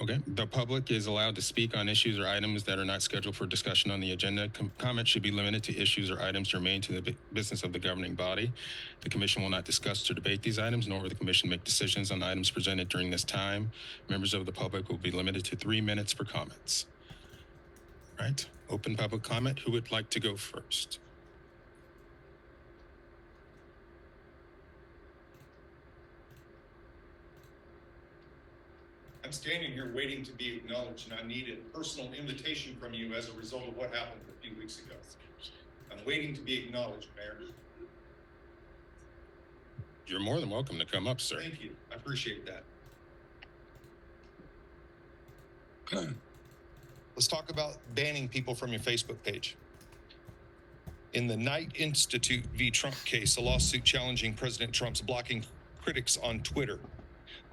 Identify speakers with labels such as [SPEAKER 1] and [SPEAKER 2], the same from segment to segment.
[SPEAKER 1] Okay. The public is allowed to speak on issues or items that are not scheduled for discussion on the agenda. Comments should be limited to issues or items germane to the business of the governing body. The commission will not discuss or debate these items, nor will the commission make decisions on items presented during this time. Members of the public will be limited to 3 minutes for comments. All right. Open public comment. Who would like to go first?
[SPEAKER 2] I'm standing here waiting to be acknowledged, and I need a personal invitation from you as a result of what happened a few weeks ago. I'm waiting to be acknowledged, Mayor.
[SPEAKER 1] You're more than welcome to come up, sir.
[SPEAKER 2] Thank you. I appreciate that. Let's talk about banning people from your Facebook page. In the Knight Institute v. Trump case, a lawsuit challenging President Trump's blocking critics on Twitter.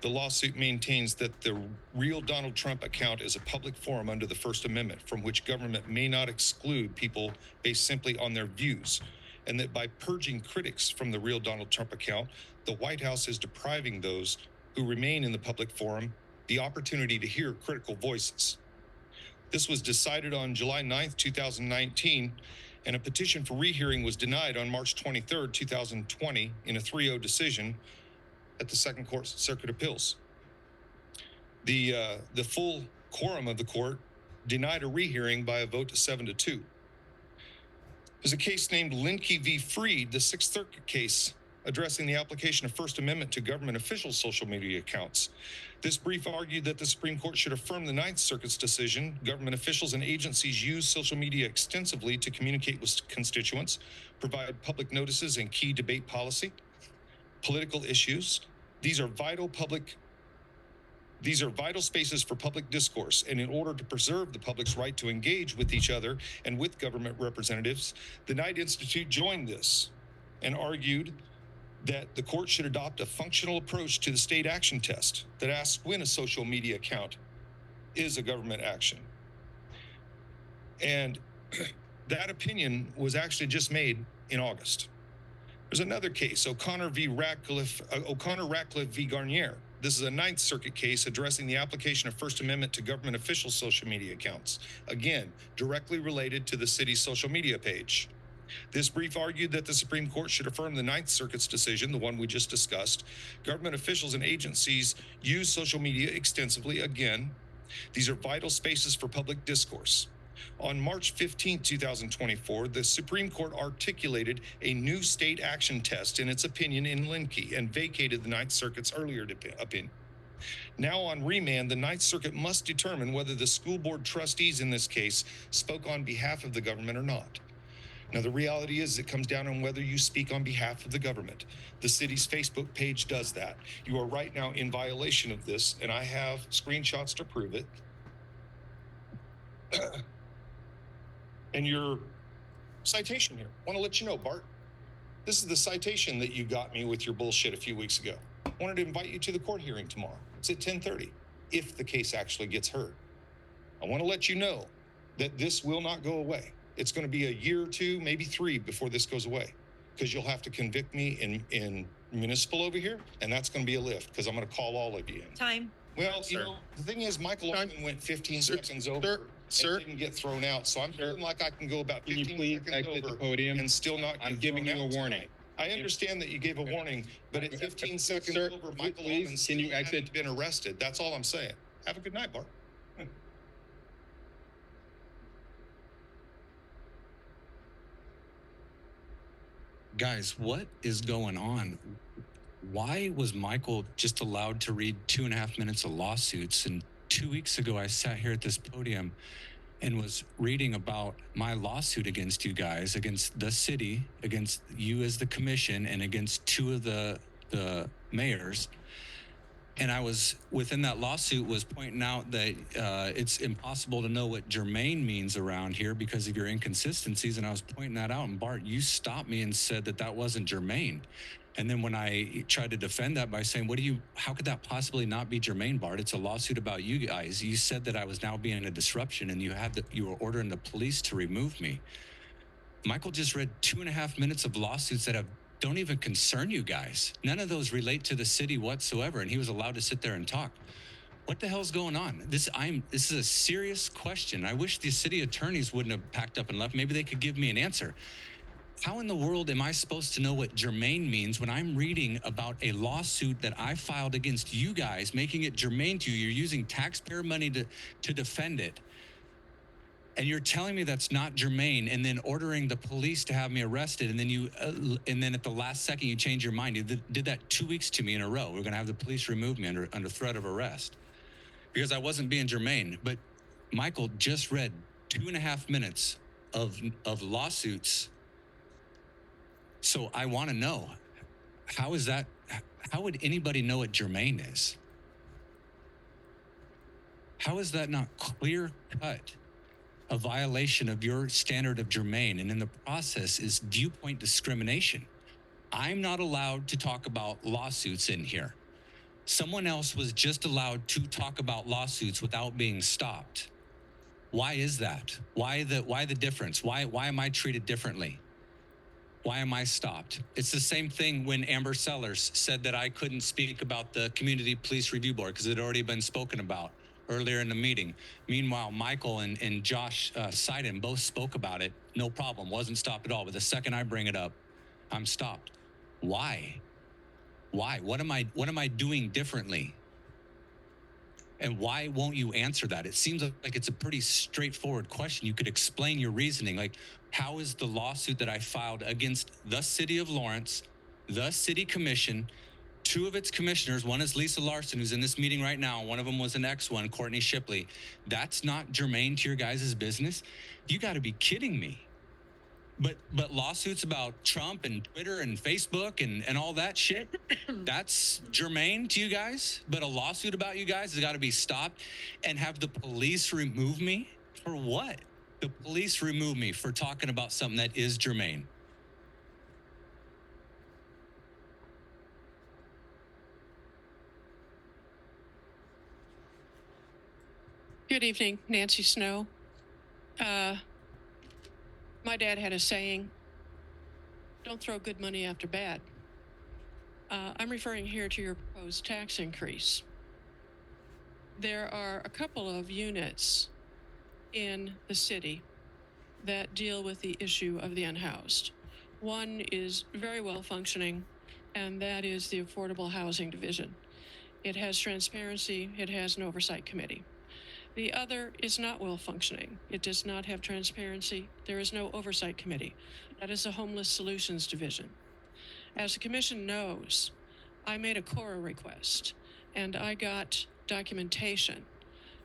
[SPEAKER 2] The lawsuit maintains that the real Donald Trump account is a public forum under the First Amendment from which government may not exclude people based simply on their views, and that by purging critics from the real Donald Trump account, the White House is depriving those who remain in the public forum the opportunity to hear critical voices. This was decided on July 9th, 2019, and a petition for rehearing was denied on March 23rd, 2020 in a 3-0 decision at the Second Circuit Appeals. The full quorum of the court denied a rehearing by a vote to 7-2. There's a case named Linke v. Freed, the Sixth Circuit case addressing the application of First Amendment to government officials' social media accounts. This brief argued that the Supreme Court should affirm the Ninth Circuit's decision. Government officials and agencies use social media extensively to communicate with constituents, provide public notices and key debate policy, political issues. These are vital spaces for public discourse, and in order to preserve the public's right to engage with each other and with government representatives, the Knight Institute joined this and argued that the court should adopt a functional approach to the state action test that asks when a social media account is a government action. And that opinion was actually just made in August. There's another case, O'Connor Ratcliffe v. Garnier. This is a Ninth Circuit case addressing the application of First Amendment to government officials' social media accounts. Again, directly related to the city's social media page. This brief argued that the Supreme Court should affirm the Ninth Circuit's decision, the one we just discussed. Government officials and agencies use social media extensively. Again, these are vital spaces for public discourse. On March 15, 2024, the Supreme Court articulated a new state action test in its opinion in Linke and vacated the Ninth Circuit's earlier opinion. Now on remand, the Ninth Circuit must determine whether the school board trustees in this case spoke on behalf of the government or not. Now, the reality is it comes down on whether you speak on behalf of the government. The city's Facebook page does that. You are right now in violation of this, and I have screenshots to prove it. And your citation here. I want to let you know, Bart, this is the citation that you got me with your bullshit a few weeks ago. I wanted to invite you to the court hearing tomorrow. It's at 10:30, if the case actually gets heard. I want to let you know that this will not go away. It's going to be a year or two, maybe 3 before this goes away, because you'll have to convict me in municipal over here, and that's going to be a lift, because I'm going to call all of you in.
[SPEAKER 3] Time.
[SPEAKER 2] Well, you know, the thing is, Michael Owen went 15 seconds over.
[SPEAKER 1] Sir,
[SPEAKER 2] didn't get thrown out, so I'm feeling like I can go about 15
[SPEAKER 1] can you please
[SPEAKER 2] seconds
[SPEAKER 1] exit
[SPEAKER 2] over
[SPEAKER 1] the podium?
[SPEAKER 2] and still not get
[SPEAKER 1] I'm giving you a warning.
[SPEAKER 2] I understand that you gave a warning, but at 15 seconds
[SPEAKER 1] Sir,
[SPEAKER 2] over, Michael
[SPEAKER 1] please,
[SPEAKER 2] Owen
[SPEAKER 1] can you exit?
[SPEAKER 2] been arrested. That's all I'm saying. Have a good night, Bart.
[SPEAKER 4] Guys, what is going on? Why was Michael just allowed to read 2.5 minutes of lawsuits? And 2 weeks ago, I sat here at this podium and was reading about my lawsuit against you guys, against the city, against you as the commission, and against 2 of the mayors. And I was, within that lawsuit, was pointing out that it's impossible to know what germane means around here because of your inconsistencies. And I was pointing that out. And Bart, you stopped me and said that that wasn't germane. And then when I tried to defend that by saying, how could that possibly not be germane, Bart? It's a lawsuit about you guys. You said that I was now being a disruption and you were ordering the police to remove me. Michael just read 2.5 minutes of lawsuits that have don't even concern you guys. None of those relate to the city whatsoever. And he was allowed to sit there and talk. What the hell's going on? This is a serious question. I wish the city attorneys wouldn't have packed up and left. Maybe they could give me an answer. How in the world am I supposed to know what germane means when I'm reading about a lawsuit that I filed against you guys, making it germane to you? You're using taxpayer money to defend it. And you're telling me that's not germane, and then ordering the police to have me arrested, and then at the last second you change your mind. You did that 2 weeks to me in a row. We're going to have the police remove me under threat of arrest because I wasn't being germane. But Michael just read 2.5 minutes of lawsuits. So I want to know, how is that? How would anybody know what germane is? How is that not clear cut? A violation of your standard of germane, and in the process is viewpoint discrimination. I'm not allowed to talk about lawsuits in here. Someone else was just allowed to talk about lawsuits without being stopped. Why is that? Why the difference? Why am I treated differently? Why am I stopped? It's the same thing when Amber Sellers said that I couldn't speak about the Community Police Review Board because it had already been spoken about earlier in the meeting. Meanwhile, Michael and Josh Seiden both spoke about it. No problem, wasn't stopped at all. But the second I bring it up, I'm stopped. Why? Why? What am I doing differently? And why won't you answer that? It seems like it's a pretty straightforward question. You could explain your reasoning. Like, how is the lawsuit that I filed against the city of Lawrence, the city commission, 2 of its commissioners, one is Lisa Larson, who's in this meeting right now. One of them was an ex-one, Courtney Shipley. That's not germane to your guys' business? You got to be kidding me. But lawsuits about Trump and Twitter and Facebook and all that shit, that's germane to you guys? But a lawsuit about you guys has got to be stopped and have the police remove me? For what? The police remove me for talking about something that is germane.
[SPEAKER 3] Good evening, Nancy Snow. My dad had a saying, don't throw good money after bad. I'm referring here to your proposed tax increase. There are a couple of units in the city that deal with the issue of the unhoused. One is very well functioning, and that is the Affordable Housing Division. It has transparency, it has an oversight committee. The other is not well functioning. It does not have transparency. There is no oversight committee. That is the Homeless Solutions Division. As the commission knows, I made a CORA request, and I got documentation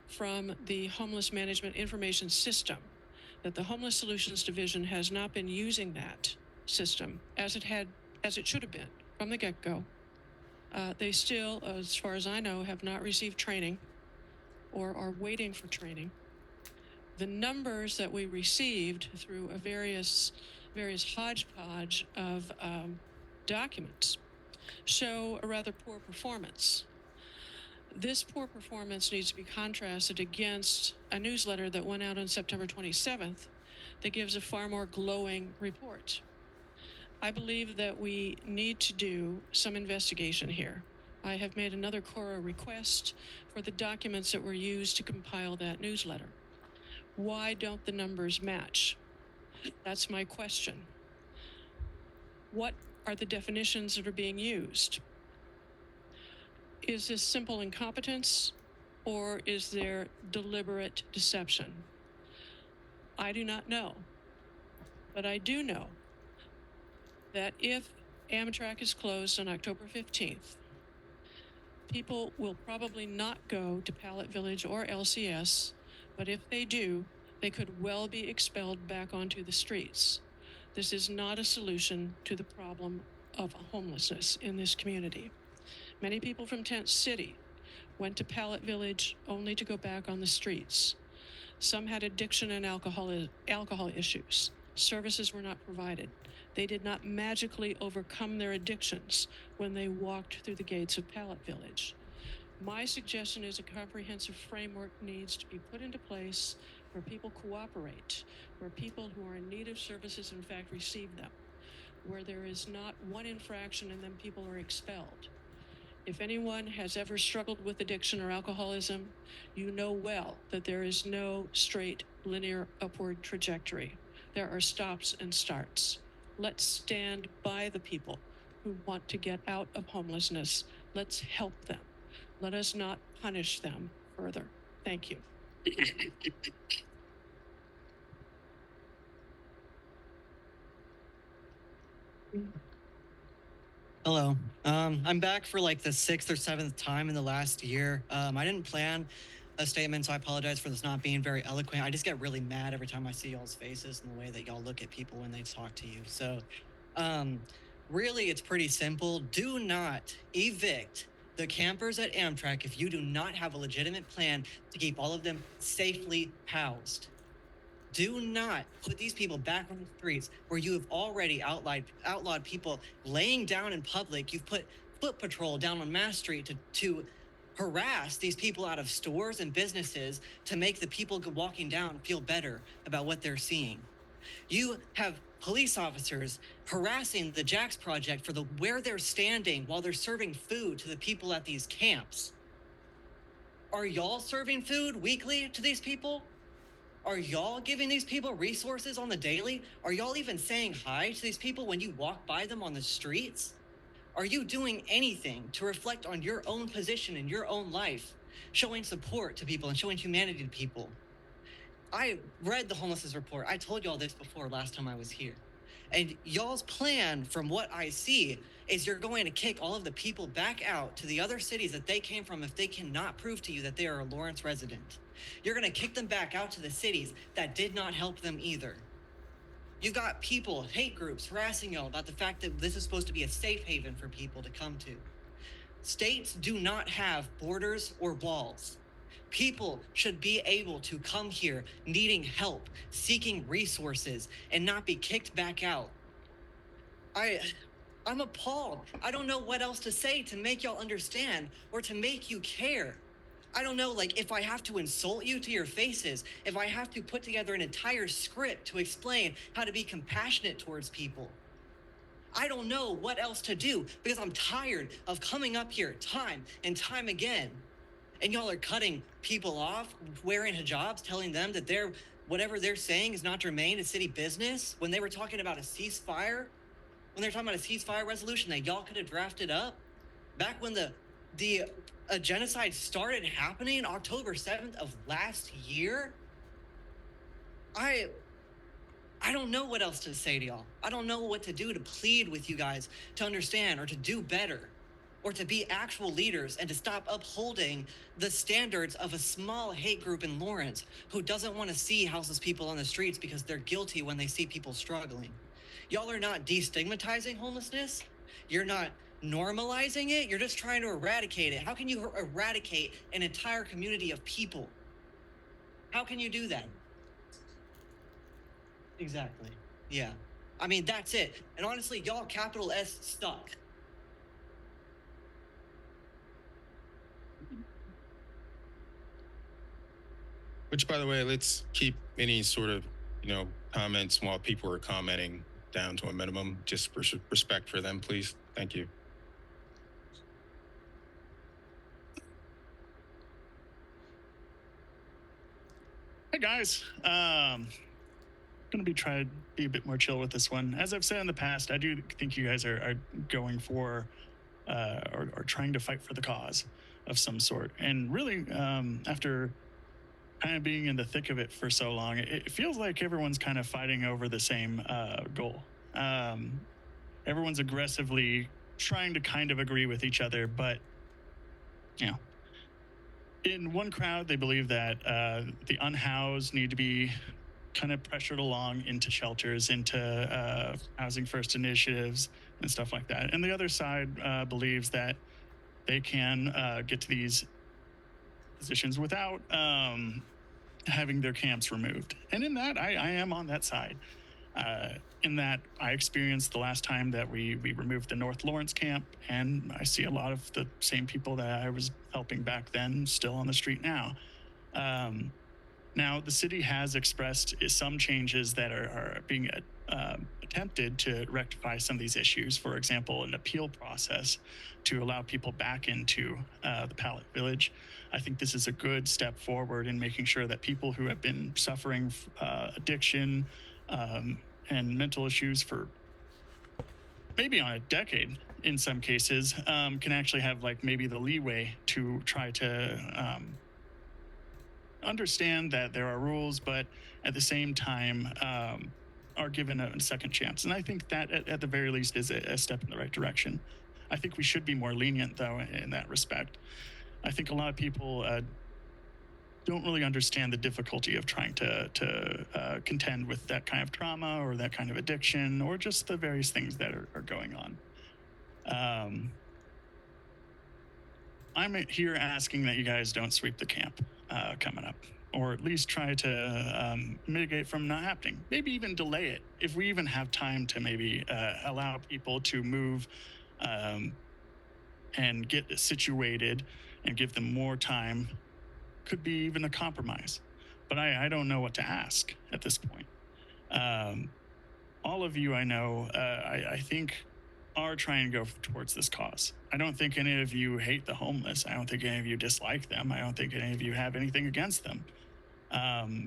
[SPEAKER 3] from the Homeless Management Information System that the Homeless Solutions Division has not been using that system as it should have been from the get-go. They still, as far as I know, have not received training or are waiting for training. The numbers that we received through a various hodgepodge of documents show a rather poor performance. This poor performance needs to be contrasted against a newsletter that went out on September 27th that gives a far more glowing report. I believe that we need to do some investigation here. I have made another CORA request for the documents that were used to compile that newsletter. Why don't the numbers match? That's my question. What are the definitions that are being used? Is this simple incompetence, or is there deliberate deception? I do not know. But I do know that if Amtrak is closed on October 15th, people will probably not go to Pallet Village or LCS, but if they do, they could well be expelled back onto the streets. This is not a solution to the problem of homelessness in this community. Many people from Tent City went to Pallet Village only to go back on the streets. Some had addiction and alcohol issues. Services were not provided. They did not magically overcome their addictions when they walked through the gates of Pallet Village. My suggestion is a comprehensive framework needs to be put into place where people cooperate, where people who are in need of services in fact receive them. where there is not one infraction and then people are expelled. If anyone has ever struggled with addiction or alcoholism, you know well that there is no straight linear upward trajectory. There are stops and starts. Let's stand by the people who want to get out of homelessness. Let's help them. Let us not punish them further. Thank you.
[SPEAKER 5] Hello. I'm back for like the 6th or 7th time in the last year. I didn't plan a statement, so I apologize for this not being very eloquent. I just get really mad every time I see y'all's faces and the way that y'all look at people when they talk to you. So, really, it's pretty simple. Do not evict the campers at Amtrak if you do not have a legitimate plan to keep all of them safely housed. Do not put these people back on the streets where you have already outlawed people laying down in public. You've put foot patrol down on Mass Street to harass these people out of stores and businesses to make the people walking down feel better about what they're seeing. You have police officers harassing the Jax Project for where they're standing while they're serving food to the people at these camps. Are y'all serving food weekly to these people? Are y'all giving these people resources on the daily? Are y'all even saying hi to these people when you walk by them on the streets? Are you doing anything to reflect on your own position in your own life, showing support to people and showing humanity to people? I read the homelessness report. I told y'all this before last time I was here. And y'all's plan, from what I see, is you're going to kick all of the people back out to the other cities that they came from if they cannot prove to you that they are a Lawrence resident. You're going to kick them back out to the cities that did not help them either. You've got people, hate groups, harassing y'all about the fact that this is supposed to be a safe haven for people to come to. States do not have borders or walls. People should be able to come here needing help, seeking resources, and not be kicked back out. I'm appalled. I don't know what else to say to make y'all understand or to make you care. I don't know, like, if I have to insult you to your faces, if I have to put together an entire script to explain how to be compassionate towards people. I don't know what else to do because I'm tired of coming up here time and time again. And y'all are cutting people off, wearing hijabs, telling them that whatever they're saying is not germane to city business. When they were talking about a ceasefire, when they were talking about a ceasefire resolution that y'all could have drafted up, back when a genocide started happening, October 7th of last year, I don't know what else to say to y'all. I don't know what to do to plead with you guys to understand or to do better or to be actual leaders and to stop upholding the standards of a small hate group in Lawrence who doesn't want to see houseless people on the streets because they're guilty when they see people struggling. Y'all are not destigmatizing homelessness. You're not normalizing it. You're just trying to eradicate it. How can you eradicate an entire community of people? How can you do that? Exactly. Yeah. I mean, that's it. And honestly, y'all capital S stuck.
[SPEAKER 1] Which, by the way, let's keep any sort of, comments while people are commenting down to a minimum, just for respect for them, please. Thank you.
[SPEAKER 6] Hey guys, gonna try to be a bit more chill with this one. As I've said in the past, I do think you guys are going for or trying to fight for the cause of some sort. And really, after kind of being in the thick of it for so long, it feels like everyone's kind of fighting over the same goal. Everyone's aggressively trying to kind of agree with each other, but in one crowd, they believe that the unhoused need to be kind of pressured along into shelters, into housing first initiatives and stuff like that. And the other side believes that they can get to these positions without having their camps removed. And in that, I am on that side. In that, I experienced the last time that we removed the North Lawrence camp, and I see a lot of the same people that I was helping back then still on the street now. Now, the city has expressed some changes that are being attempted to rectify some of these issues. For example, an appeal process to allow people back into the Pallet Village. I think this is a good step forward in making sure that people who have been suffering addiction and mental issues for maybe on a decade in some cases can actually have like maybe the leeway to try to understand that there are rules, but at the same time are given a second chance. And I think that at the very least is a step in the right direction. I think we should be more lenient, though, in that respect. I think a lot of people don't really understand the difficulty of trying to contend with that kind of trauma or that kind of addiction or just the various things that are going on. I'm here asking that you guys don't sweep the camp coming up, or at least try to mitigate from not happening. Maybe even delay it if we even have time to maybe allow people to move and get situated and give them more time. Could be even a compromise, but I don't know what to ask at this point. All of you I know, I think, are trying to go towards this cause. I don't think any of you hate the homeless. I don't think any of you dislike them. I don't think any of you have anything against them.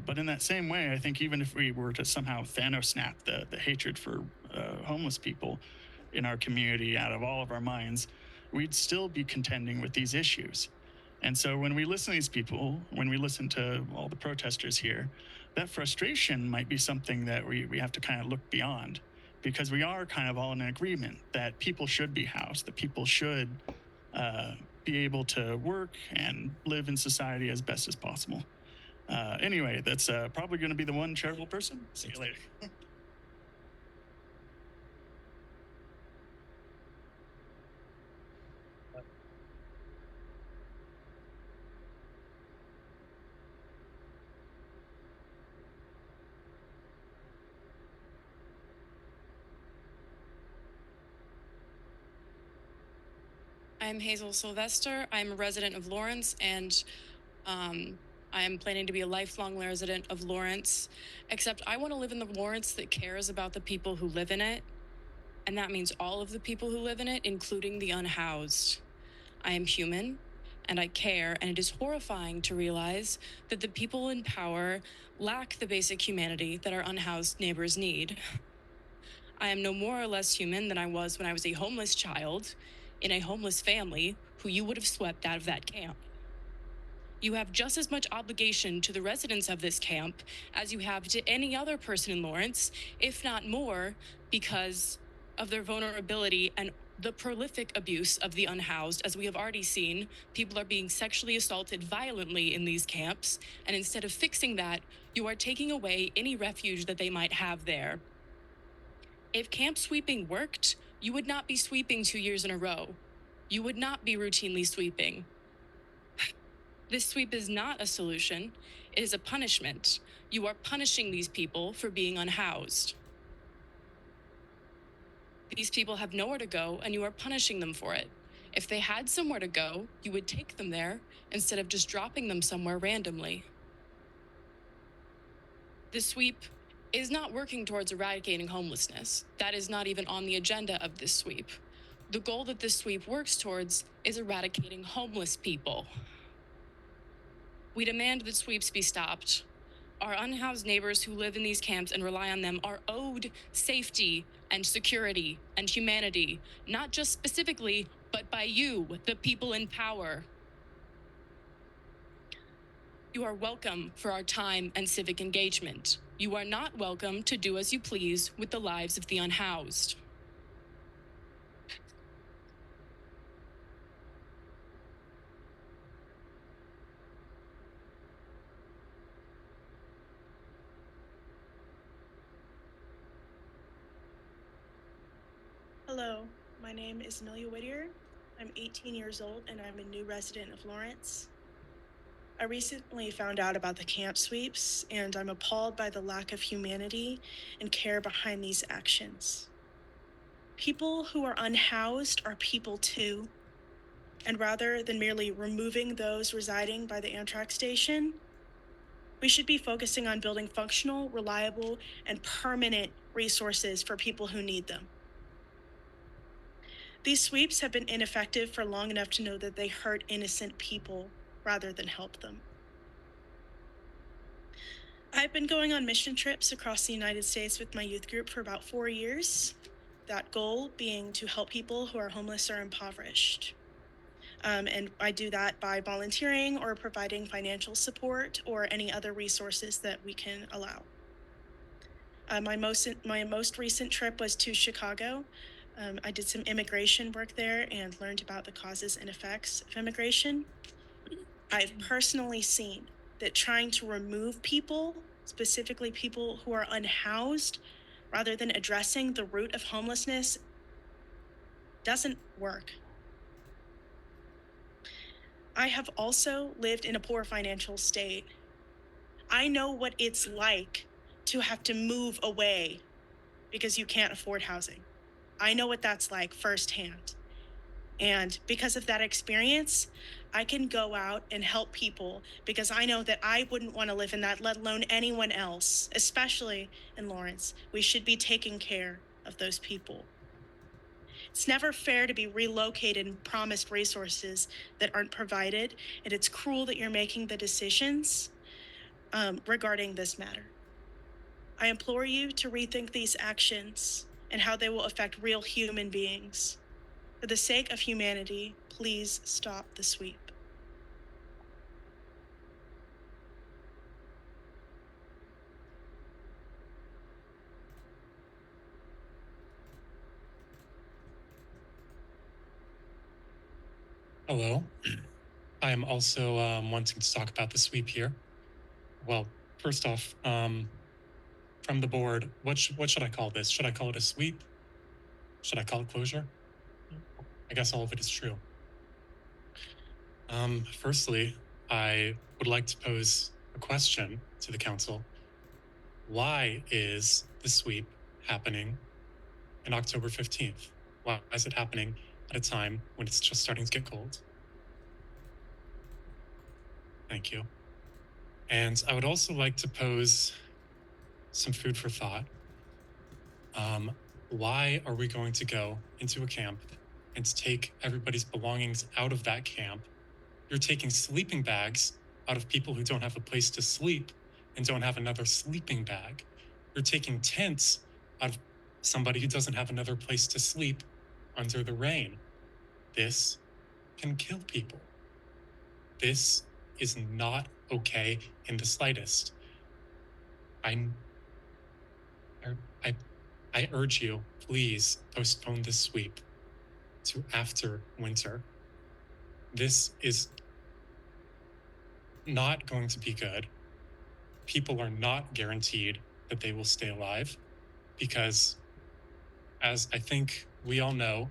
[SPEAKER 6] But in that same way, I think even if we were to somehow Thanos snap the hatred for homeless people in our community out of all of our minds, we'd still be contending with these issues. And so when we listen to these people, when we listen to all the protesters here, that frustration might be something that we have to kind of look beyond, because we are kind of all in agreement that people should be housed, that people should be able to work and live in society as best as possible. Anyway, that's probably going to be the one charitable person. See you later.
[SPEAKER 7] I'm Hazel Sylvester. I'm a resident of Lawrence, and I am planning to be a lifelong resident of Lawrence, except I want to live in the Lawrence that cares about the people who live in it, and that means all of the people who live in it, including the unhoused. I am human, and I care, and it is horrifying to realize that the people in power lack the basic humanity that our unhoused neighbors need. I am no more or less human than I was when I was a homeless child in a homeless family who you would have swept out of that camp. You have just as much obligation to the residents of this camp as you have to any other person in Lawrence, if not more, because of their vulnerability and the prolific abuse of the unhoused. As we have already seen, people are being sexually assaulted violently in these camps, and instead of fixing that, you are taking away any refuge that they might have there. If camp sweeping worked, you would not be sweeping 2 years in a row. You would not be routinely sweeping. This sweep is not a solution. It is a punishment. You are punishing these people for being unhoused. These people have nowhere to go, and you are punishing them for it. If they had somewhere to go, you would take them there instead of just dropping them somewhere randomly. This sweep is not working towards eradicating homelessness. That is not even on the agenda of this sweep. The goal that this sweep works towards is eradicating homeless people. We demand that sweeps be stopped. Our unhoused neighbors who live in these camps and rely on them are owed safety and security and humanity, not just specifically, but by you, the people in power. You are welcome for our time and civic engagement. You are not welcome to do as you please with the lives of the unhoused.
[SPEAKER 8] Hello, my name is Amelia Whittier. I'm 18 years old and I'm a new resident of Lawrence. I recently found out about the camp sweeps and I'm appalled by the lack of humanity and care behind these actions. People who are unhoused are people too, and rather than merely removing those residing by the Amtrak station, We should be focusing on building functional, reliable, and permanent resources for people who need them. These sweeps have been ineffective for long enough to know that they hurt innocent people rather than help them. I've been going on mission trips across the United States with my youth group for about 4 years, that goal being to help people who are homeless or impoverished. And I do that by volunteering or providing financial support or any other resources that we can allow. My most recent trip was to Chicago. I did some immigration work there and learned about the causes and effects of immigration. I've personally seen that trying to remove people, specifically people who are unhoused, rather than addressing the root of homelessness, doesn't work. I have also lived in a poor financial state. I know what it's like to have to move away because you can't afford housing. I know what that's like firsthand. And because of that experience, I can go out and help people because I know that I wouldn't want to live in that, let alone anyone else, especially in Lawrence. We should be taking care of those people. It's never fair to be relocated and promised resources that aren't provided, and it's cruel that you're making the decisions regarding this matter. I implore you to rethink these actions and how they will affect real human beings. For the sake of humanity, please stop the sweep.
[SPEAKER 9] Hello. I am also wanting to talk about the sweep here. Well, first off, from the board, what should I call this? Should I call it a sweep? Should I call it closure? I guess all of it is true. Firstly, I would like to pose a question to the council. Why is the sweep happening on October 15th? Why is it happening at a time when it's just starting to get cold? Thank you. And I would also like to pose some food for thought. Why are we going to go into a camp and take everybody's belongings out of that camp? You're taking sleeping bags out of people who don't have a place to sleep and don't have another sleeping bag. You're taking tents out of somebody who doesn't have another place to sleep under the rain. This can kill people. This is not okay in the slightest. I urge you, please postpone this sweep to after winter. This is not going to be good. People are not guaranteed that they will stay alive because, as I think we all know,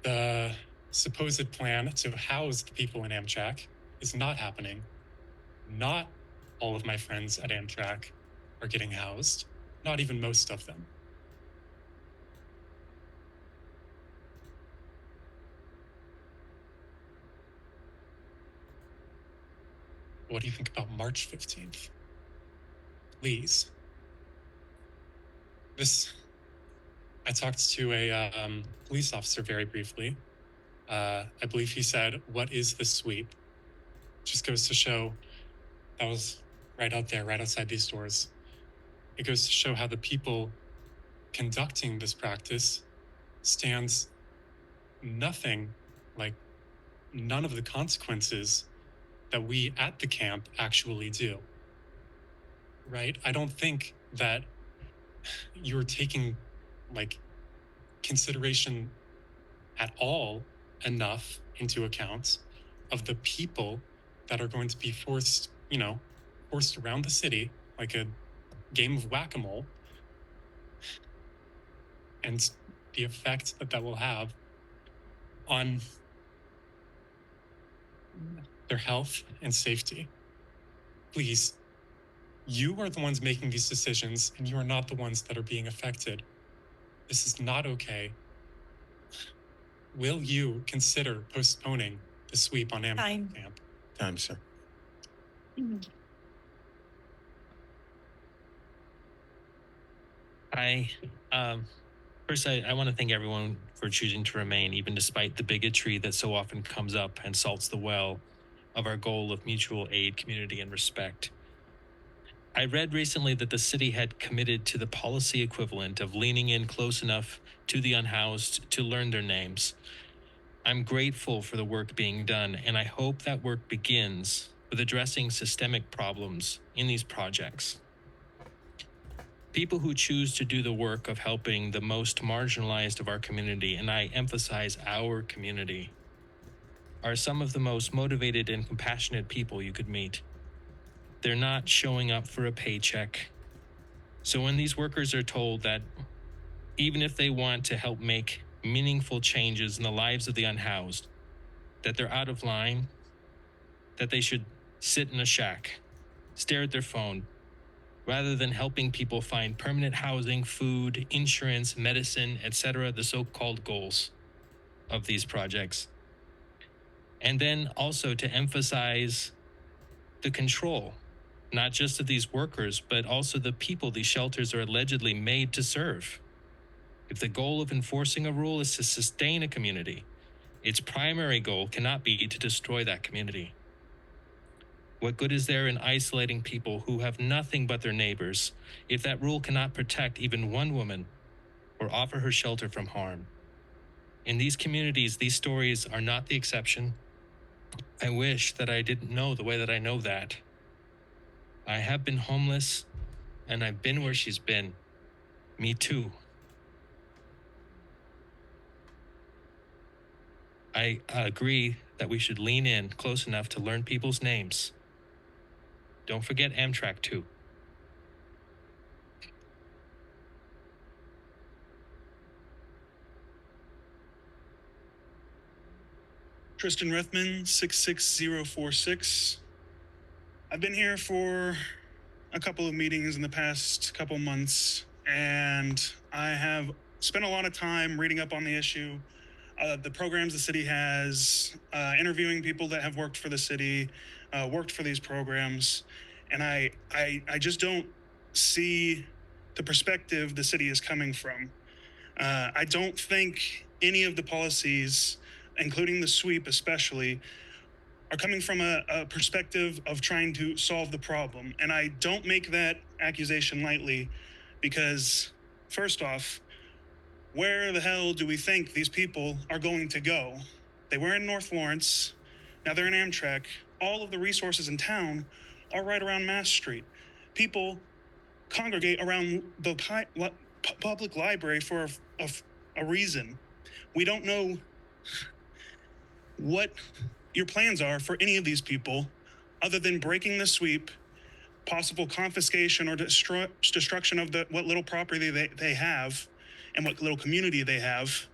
[SPEAKER 9] the supposed plan to house the people in Amtrak is not happening. Not all of my friends at Amtrak are getting housed, not even most of them. What do you think about March 15th? Please. I talked to a police officer very briefly. I believe he said, "What is the sweep?" Just goes to show that was right out there, right outside these doors. It goes to show how the people conducting this practice stands nothing like none of the consequences that we at the camp actually do. Right? I don't think that you're taking like consideration at all enough into account of the people that are going to be forced around the city like a game of whack-a-mole, and the effect that will have on their health and safety. Please, you are the ones making these decisions, and you are not the ones that are being affected. This is not okay. Will you consider postponing the sweep on Amtrak camp?
[SPEAKER 1] Time, sir.
[SPEAKER 10] Hi. First, I want to thank everyone for choosing to remain, even despite the bigotry that so often comes up and salts the well of our goal of mutual aid, community, and respect. I read recently that the city had committed to the policy equivalent of leaning in close enough to the unhoused to learn their names. I'm grateful for the work being done, and I hope that work begins with addressing systemic problems in these projects. People who choose to do the work of helping the most marginalized of our community, and I emphasize our community, are some of the most motivated and compassionate people you could meet. They're not showing up for a paycheck. So when these workers are told that even if they want to help make meaningful changes in the lives of the unhoused, that they're out of line, that they should sit in a shack, stare at their phone, rather than helping people find permanent housing, food, insurance, medicine, etc., the so-called goals of these projects. And then also to emphasize the control, not just of these workers, but also the people these shelters are allegedly made to serve. If the goal of enforcing a rule is to sustain a community, its primary goal cannot be to destroy that community. What good is there in isolating people who have nothing but their neighbors if that rule cannot protect even one woman or offer her shelter from harm? In these communities, these stories are not the exception. I wish that I didn't know the way that I know that. I have been homeless, and I've been where she's been. Me too. I agree that we should lean in close enough to learn people's names. Don't forget Amtrak too.
[SPEAKER 6] Tristan Rethman, 66046. I've been here for a couple of meetings in the past couple months, and I have spent a lot of time reading up on the issue, the programs the city has, interviewing people that have worked for the city, worked for these programs, and I just don't see the perspective the city is coming from. I don't think any of the policies, including the sweep especially, are coming from a perspective of trying to solve the problem. And I don't make that accusation lightly because, first off, where the hell do we think these people are going to go? They were in North Lawrence, now they're in Amtrak. All of the resources in town are right around Mass Street. People congregate around the public library for a reason. We don't know what your plans are for any of these people other than breaking the sweep, possible confiscation or destruction of what little property they have and what little community they have.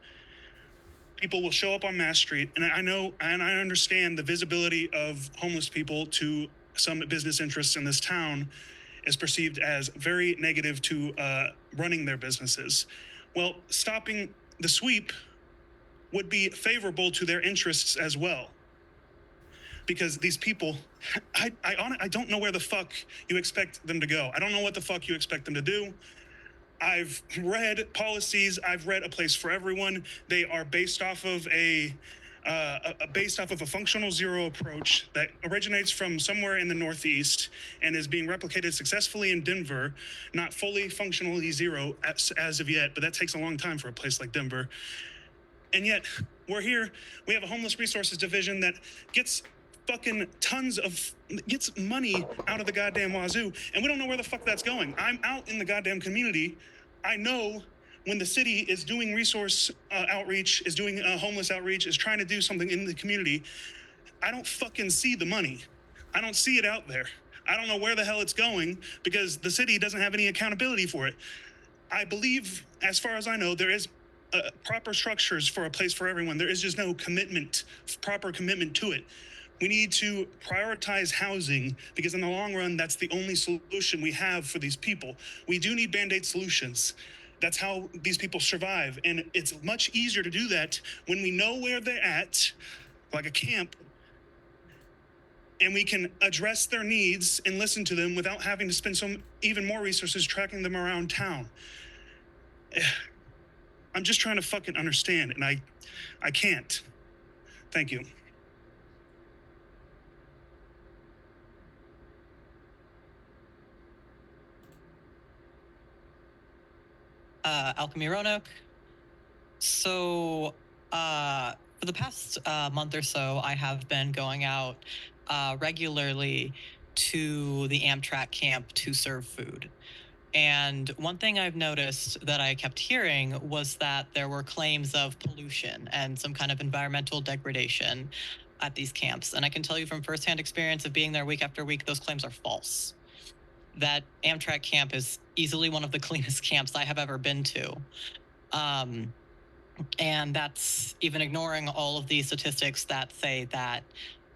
[SPEAKER 6] People will show up on Mass Street, and I know and I understand the visibility of homeless people to some business interests in this town is perceived as very negative to running their businesses. Well, stopping the sweep would be favorable to their interests as well. Because these people, I don't know where the fuck you expect them to go. I don't know what the fuck you expect them to do. I've read policies. I've read A Place for Everyone. They are based off of a functional zero approach that originates from somewhere in the Northeast and is being replicated successfully in Denver. Not fully functionally zero as of yet, but that takes a long time for a place like Denver. And yet, we're here. We have a homeless resources division that gets fucking gets money out of the goddamn wazoo, and we don't know where the fuck that's going. I'm out in the goddamn community. I know when the city is doing resource outreach, is doing homeless outreach, is trying to do something in the community, I don't fucking see the money. I don't see it out there. I don't know where the hell it's going because the city doesn't have any accountability for it. I believe, as far as I know, there is proper structures for A Place for Everyone. There is just no proper commitment to it. We need to prioritize housing because in the long run, that's the only solution we have for these people. We do need Band-Aid solutions. That's how these people survive. And it's much easier to do that when we know where they're at, like a camp, and we can address their needs and listen to them without having to spend even more resources tracking them around town. I'm just trying to fucking understand, and I can't. Thank you.
[SPEAKER 5] Alchemy Roanoke. So, for the past month or so, I have been going out regularly to the Amtrak camp to serve food. And one thing I've noticed that I kept hearing was that there were claims of pollution and some kind of environmental degradation at these camps. And I can tell you from firsthand experience of being there week after week, those claims are false. That Amtrak camp is easily one of the cleanest camps I have ever been to. And that's even ignoring all of these statistics that say that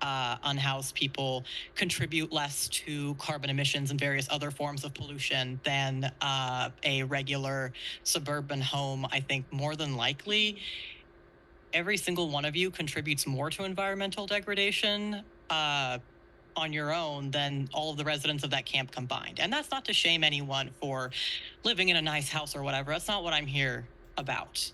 [SPEAKER 5] unhoused people contribute less to carbon emissions and various other forms of pollution than a regular suburban home. I think more than likely, every single one of you contributes more to environmental degradation on your own than all of the residents of that camp combined. And that's not to shame anyone for living in a nice house or whatever. That's not what I'm here about.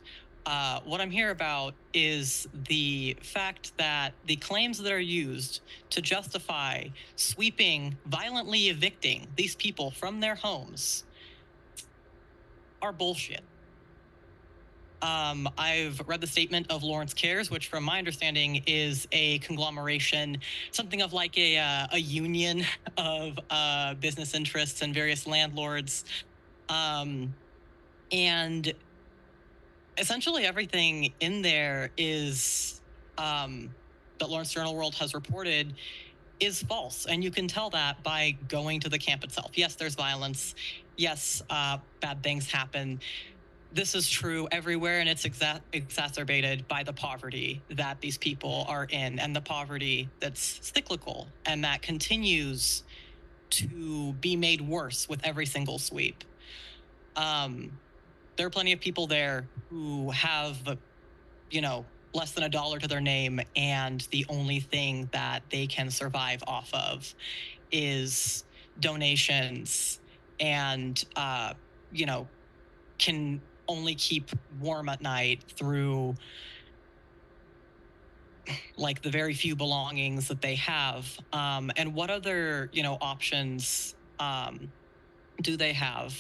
[SPEAKER 5] What I'm here about is the fact that the claims that are used to justify sweeping, violently evicting these people from their homes are bullshit. I've read the statement of Lawrence Cares, which from my understanding is a conglomeration, something of like a union of business interests and various landlords. And essentially everything in there is that Lawrence Journal World has reported is false. And you can tell that by going to the camp itself. Yes, there's violence. Yes, bad things happen. This is true everywhere, and it's exacerbated by the poverty that these people are in, and the poverty that's cyclical and that continues to be made worse with every single sweep. There are plenty of people there who have, less than $1 to their name, and the only thing that they can survive off of is donations and, can only keep warm at night through like the very few belongings that they have. And what other, options do they have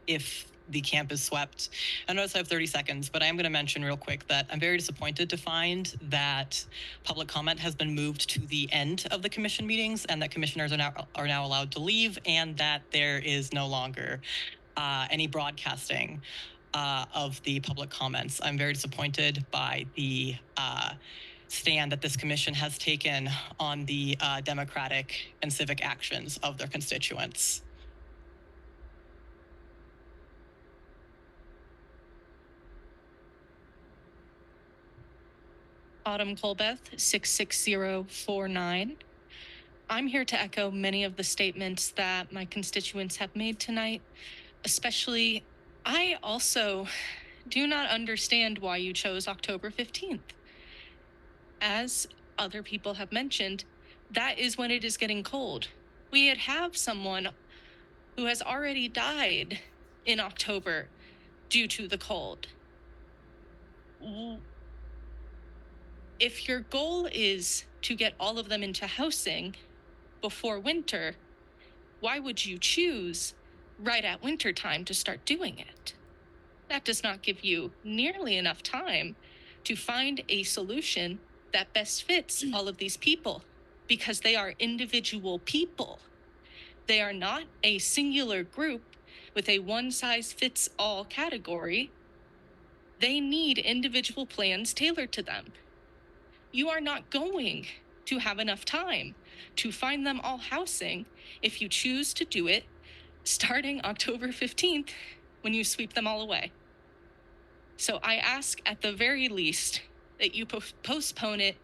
[SPEAKER 5] if the camp is swept? I notice I have 30 seconds, but I am going to mention real quick that I'm very disappointed to find that public comment has been moved to the end of the commission meetings, and that commissioners are now allowed to leave, and that there is no longer any broadcasting of the public comments. I'm very disappointed by the stand that this commission has taken on the democratic and civic actions of their constituents.
[SPEAKER 11] Autumn Colbeth, 66049. I'm here to echo many of the statements that my constituents have made tonight. Especially, I also do not understand why you chose October 15th. As other people have mentioned, that is when it is getting cold. We have someone who has already died in October due to the cold. If your goal is to get all of them into housing before winter, why would you choose right at winter time to start doing it? That does not give you nearly enough time to find a solution that best fits all of these people, because they are individual people. They are not a singular group with a one-size-fits-all category. They need individual plans tailored to them. You are not going to have enough time to find them all housing if you choose to do it starting October 15th when you sweep them all away. So I ask at the very least that you postpone it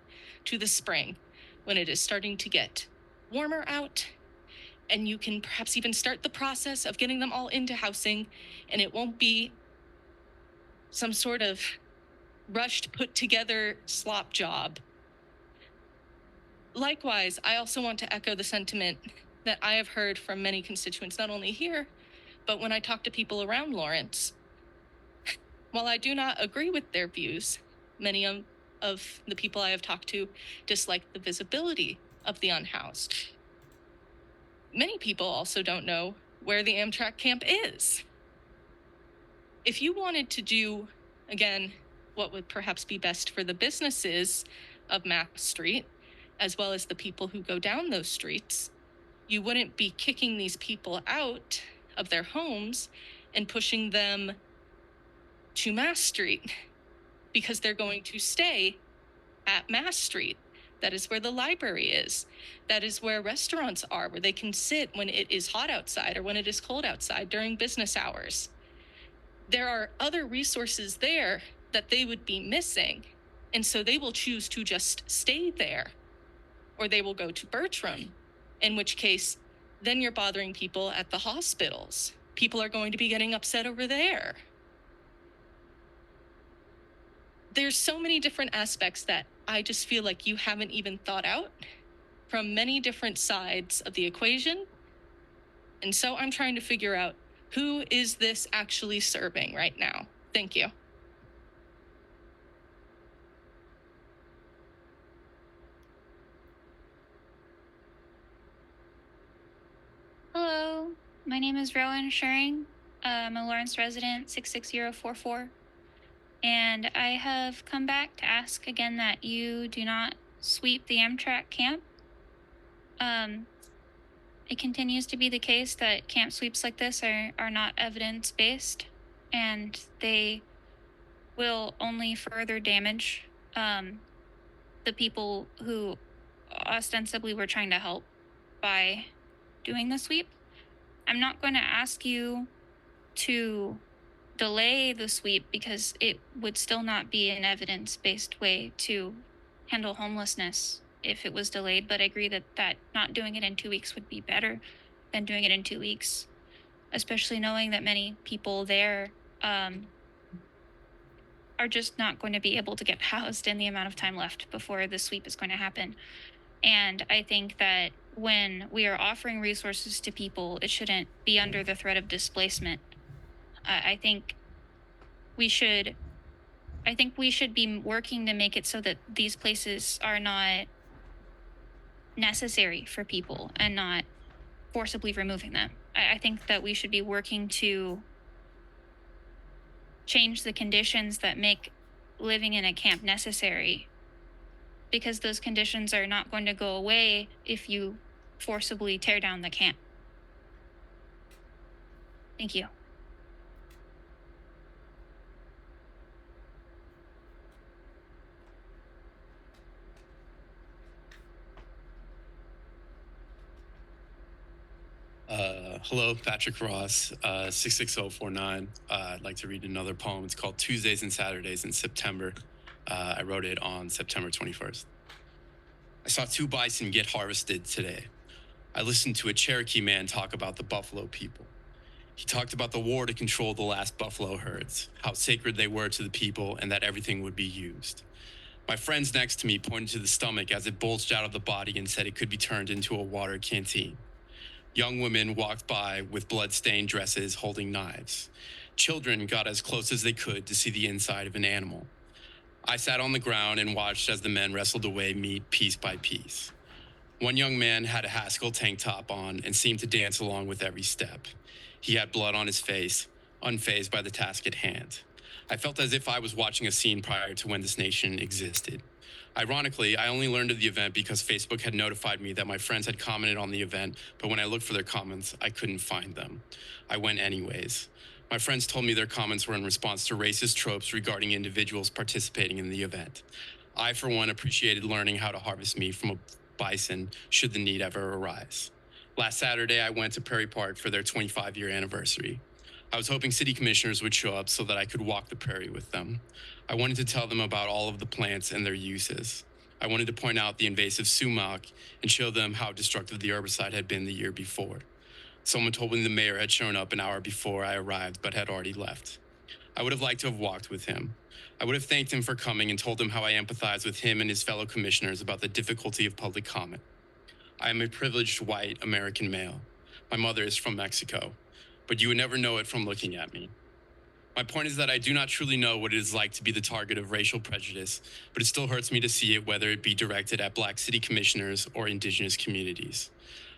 [SPEAKER 11] to the spring when it is starting to get warmer out, and you can perhaps even start the process of getting them all into housing, and it won't be some sort of rushed, put together slop job. Likewise, I also want to echo the sentiment that I have heard from many constituents, not only here, But when I talk to people around Lawrence, while I do not agree with their views, many of the people I have talked to dislike the visibility of the unhoused. Many people also don't know where the Amtrak camp is. If you wanted to do, again, what would perhaps be best for the businesses of Mass Street, as well as the people who go down those streets, you wouldn't be kicking these people out of their homes and pushing them to Mass Street because they're going to stay at Mass Street. That is where the library is. That is where restaurants are, where they can sit when it is hot outside or when it is cold outside during business hours. There are other resources there that they would be missing. And so they will choose to just stay there, or they will go to Bertram, in which case, then you're bothering people at the hospitals. People are going to be getting upset over there. There's so many different aspects that I just feel like you haven't even thought out from many different sides of the equation. And so I'm trying to figure out, who is this actually serving right now? Thank you.
[SPEAKER 12] Hello, my name is Rowan Shuring. I'm a Lawrence resident, 66044. And I have come back to ask again that you do not sweep the Amtrak camp. It continues to be the case that camp sweeps like this are not evidence-based, and they will only further damage the people who ostensibly were trying to help by doing the sweep. I'm not going to ask you to delay the sweep because it would still not be an evidence-based way to handle homelessness if it was delayed, but I agree that not doing it in 2 weeks would be better than doing it in 2 weeks, especially knowing that many people there are just not going to be able to get housed in the amount of time left before the sweep is going to happen. And I think that when we are offering resources to people, it shouldn't be under the threat of displacement. I think we should be working to make it so that these places are not necessary for people and not forcibly removing them. I think that we should be working to change the conditions that make living in a camp necessary, because those conditions are not going to go away if you forcibly tear down the camp. Thank you.
[SPEAKER 13] Hello, Patrick Ross, 66049. I'd like to read another poem. It's called Tuesdays and Saturdays in September. I wrote it on September 21st. I saw 2 bison get harvested today. I listened to a Cherokee man talk about the buffalo people. He talked about the war to control the last buffalo herds, how sacred they were to the people, and that everything would be used. My friends next to me pointed to the stomach as it bulged out of the body and said it could be turned into a water canteen. Young women walked by with blood-stained dresses holding knives. Children got as close as they could to see the inside of an animal. I sat on the ground and watched as the men wrestled away meat piece by piece. One young man had a Haskell tank top on and seemed to dance along with every step. He had blood on his face, unfazed by the task at hand. I felt as if I was watching a scene prior to when this nation existed. Ironically, I only learned of the event because Facebook had notified me that my friends had commented on the event, but when I looked for their comments, I couldn't find them. I went anyways. My friends told me their comments were in response to racist tropes regarding individuals participating in the event. I, for one, appreciated learning how to harvest meat from a bison should the need ever arise. Last Saturday, I went to Prairie Park for their 25-year anniversary. I was hoping city commissioners would show up so that I could walk the prairie with them. I wanted to tell them about all of the plants and their uses. I wanted to point out the invasive sumac and show them how destructive the herbicide had been the year before. Someone told me the mayor had shown up an hour before I arrived, but had already left. I would have liked to have walked with him. I would have thanked him for coming and told him how I empathize with him and his fellow commissioners about the difficulty of public comment. I am a privileged white American male. My mother is from Mexico. but you would never know it from looking at me. My point is that I do not truly know what it is like to be the target of racial prejudice, but it still hurts me to see it, whether it be directed at Black city commissioners or Indigenous communities.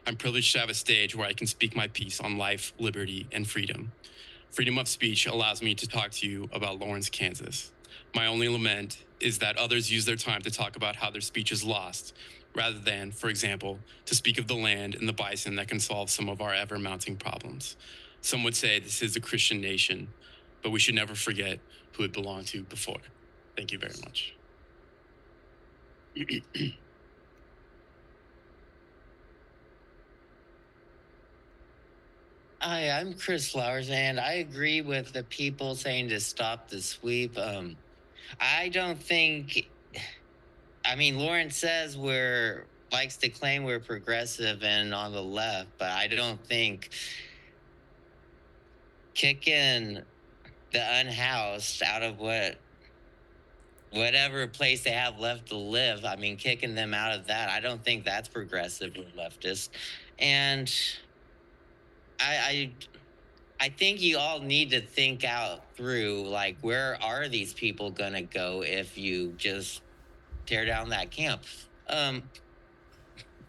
[SPEAKER 13] I'm privileged to have a stage where I can speak my piece on life, liberty, and freedom. Freedom of speech allows me to talk to you about Lawrence, Kansas. My only lament is that others use their time to talk about how their speech is lost, rather than, for example, to speak of the land and the bison that can solve some of our ever-mounting problems. Some would say this is a Christian nation, but we should never forget who it belonged to before. Thank you very much.
[SPEAKER 14] Hi, I'm Chris Flowers, and I agree with the people saying to stop the sweep. I don't think. I mean, Lawrence says likes to claim we're progressive and on the left, but I don't think kicking the unhoused out of whatever place they have left to live. I mean, kicking them out of that. I don't think that's progressive or leftist, and I think you all need to think out through, like, where are these people going to go if you just tear down that camp?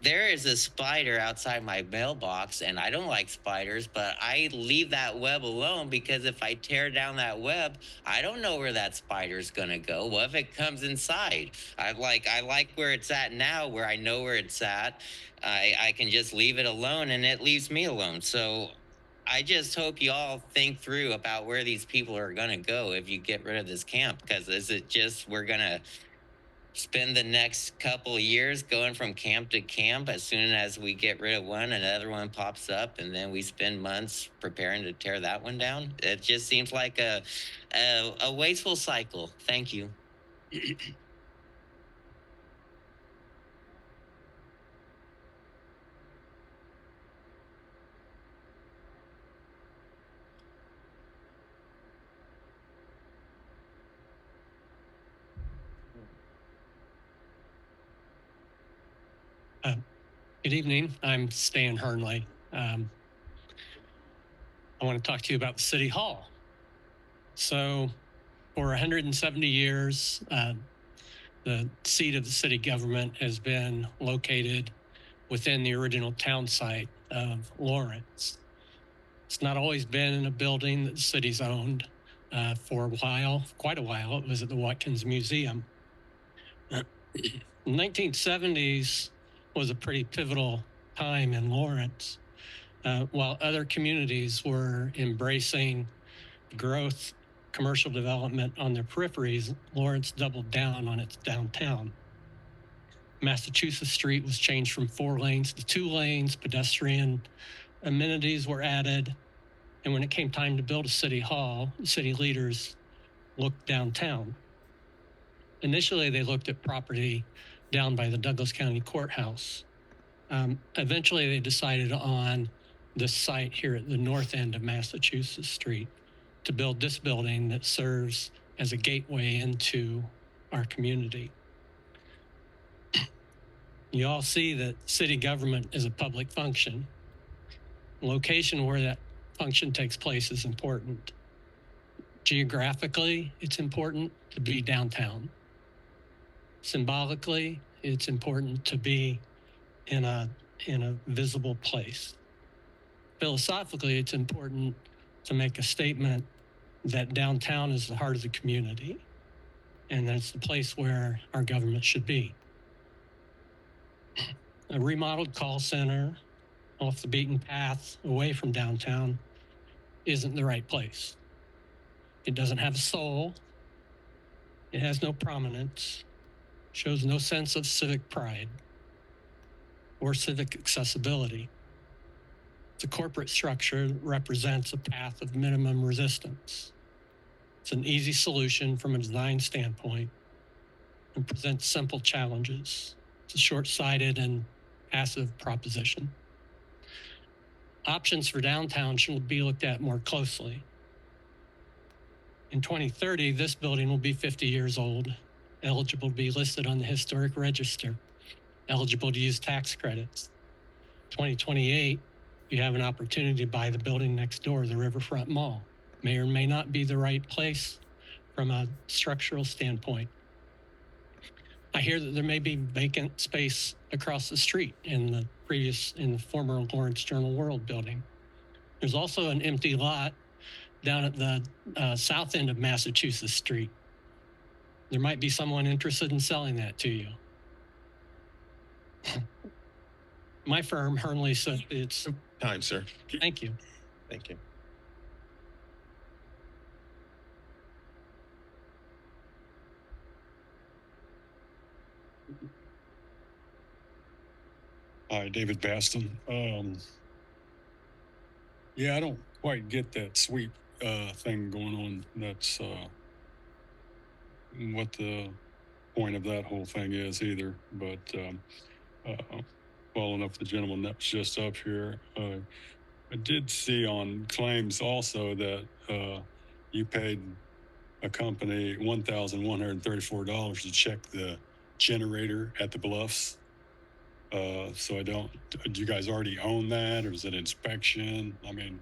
[SPEAKER 14] There is a spider outside my mailbox, and I don't like spiders, but I leave that web alone because if I tear down that web, I don't know where that spider's going to go. What if it comes inside? I like where it's at now, where I know where it's at. I can just leave it alone, and it leaves me alone. So I just hope you all think through about where these people are going to go if you get rid of this camp, because is it just we're going to spend the next couple of years going from camp to camp? As soon as we get rid of one, another one pops up, and then we spend months preparing to tear that one down. It just seems like a wasteful cycle. Thank you.
[SPEAKER 15] Good evening. I'm Stan Hernley. I want to talk to you about the City Hall. So, for 170 years, the seat of the city government has been located within the original town site of Lawrence. It's not always been in a building that the city's owned. For a while, quite a while, it was at the Watkins Museum. The 1970s was a pretty pivotal time in Lawrence. While other communities were embracing growth, commercial development on their peripheries, Lawrence doubled down on its downtown. Massachusetts Street was changed from 4 lanes to 2 lanes, pedestrian amenities were added, and when it came time to build a city hall, city leaders looked downtown. Initially, they looked at property down by the Douglas County Courthouse. Eventually, they decided on the site here at the north end of Massachusetts Street to build this building that serves as a gateway into our community. You all see that city government is a public function. Location where that function takes place is important. Geographically, it's important to be downtown. Symbolically, it's important to be in a visible place. Philosophically, it's important to make a statement that downtown is the heart of the community and that's the place where our government should be. A remodeled call center off the beaten path away from downtown isn't the right place. It doesn't have a soul. It has no prominence, shows no sense of civic pride or civic accessibility. It's a corporate structure that represents a path of minimum resistance. It's an easy solution from a design standpoint and presents simple challenges. It's a short-sighted and passive proposition. Options for downtown should be looked at more closely. In 2030, this building will be 50 years old, eligible to be listed on the historic register, eligible to use tax credits. 2028, you have an opportunity to buy the building next door, the Riverfront Mall. May or may not be the right place from a structural standpoint. I hear that there may be vacant space across the street in the former Lawrence Journal World building. There's also an empty lot down at the south end of Massachusetts Street. There might be someone interested in selling that to you. My firm, Hernley, says it's
[SPEAKER 1] Time, sir.
[SPEAKER 15] Thank you.
[SPEAKER 1] Thank you.
[SPEAKER 16] Hi, David Baston. Yeah, I don't quite get that sweep thing going on. That's what the point of that whole thing is either. But following up the gentleman that was just up here, I did see on claims also that you paid a company $1,134 to check the generator at the Bluffs. So do you guys already own that, or is it inspection? I mean,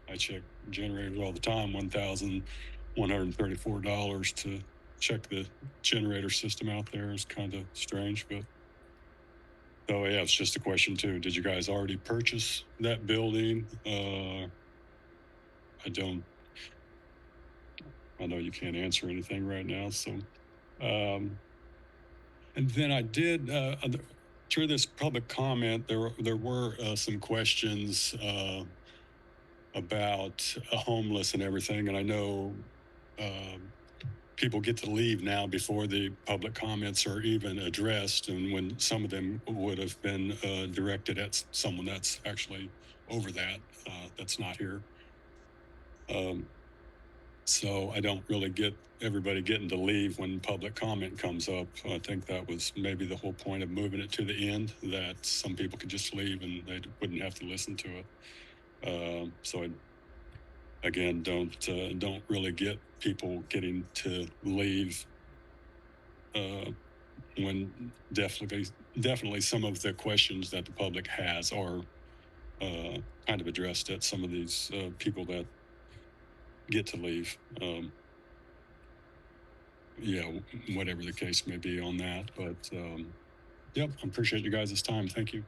[SPEAKER 16] I check generators all the time, $1,134 to check the generator system out there is kind of strange, but so yeah, it's just a question too. Did you guys already purchase that building? I know you can't answer anything right now, so, and then I did, through this public comment, there were some questions about homeless and everything, and I know people get to leave now before the public comments are even addressed, and when some of them would have been directed at someone that's actually over that, that's not here. So I don't really get everybody getting to leave when public comment comes up. I think that was maybe the whole point of moving it to the end, that some people could just leave and they wouldn't have to listen to it. So I, again, don't really get people getting to leave when definitely some of the questions that the public has are kind of addressed at some of these people that get to leave. Yeah, whatever the case may be on that, but yep, I appreciate you guys' time. Thank you.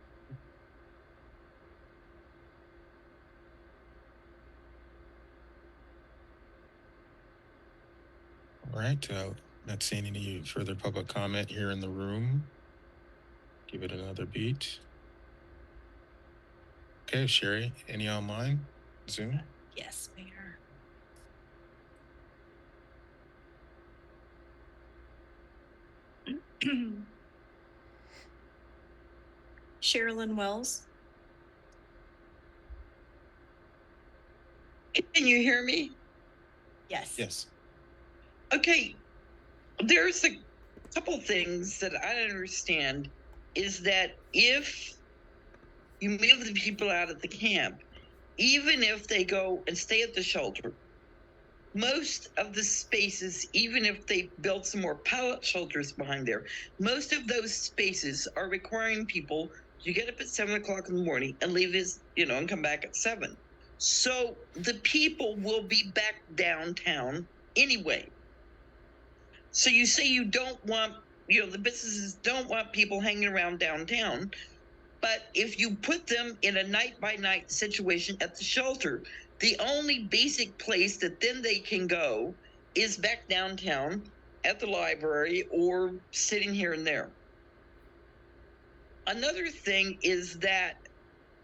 [SPEAKER 1] All right, not seeing any further public comment here in the room. Give it another beat. Okay, Sherry, any online? Zoom?
[SPEAKER 17] Yes, Mayor. Sherilyn Wells.
[SPEAKER 18] Can you hear me?
[SPEAKER 17] Yes.
[SPEAKER 1] Yes.
[SPEAKER 18] Okay. There's a couple things that I don't understand is that if you move the people out of the camp, even if they go and stay at the shelter, most of the spaces, even if they build some more pallet shelters behind there, most of those spaces are requiring people to get up at 7 o'clock in the morning and leave and come back at 7. So the people will be back downtown anyway. So you say you don't want, the businesses don't want people hanging around downtown, but if you put them in a night-by-night situation at the shelter, the only basic place that then they can go is back downtown at the library or sitting here and there. Another thing is that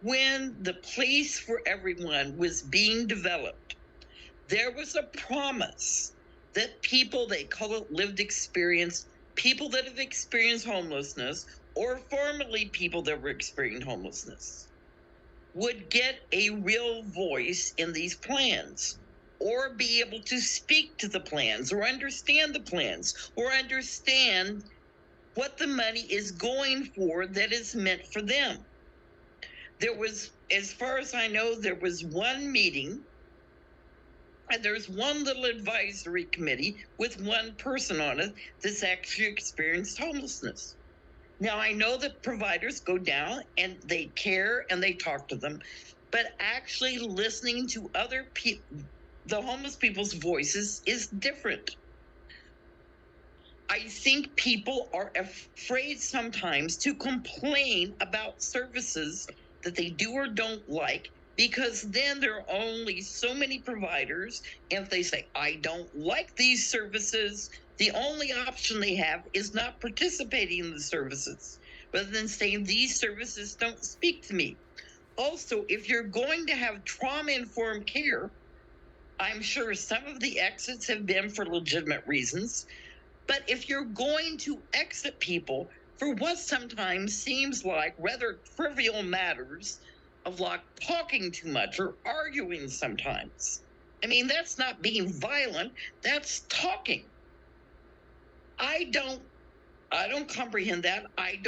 [SPEAKER 18] when the place for everyone was being developed, there was a promise that people, they call it lived experience, people that have experienced homelessness or formerly people that were experiencing homelessness would get a real voice in these plans or be able to speak to the plans or understand the plans or understand what the money is going for that is meant for them. There was, as far as I know, there was one meeting and there's one little advisory committee with one person on it that's actually experienced homelessness. Now, I know that providers go down and they care and they talk to them, but actually listening to other people, the homeless people's voices is different. I think people are afraid sometimes to complain about services that they do or don't like, because then there are only so many providers. And if they say, I don't like these services, the only option they have is not participating in the services, rather than saying these services don't speak to me. Also, if you're going to have trauma-informed care, I'm sure some of the exits have been for legitimate reasons. But if you're going to exit people for what sometimes seems like rather trivial matters of like talking too much or arguing sometimes, I mean, that's not being violent, that's talking. I don't comprehend that. I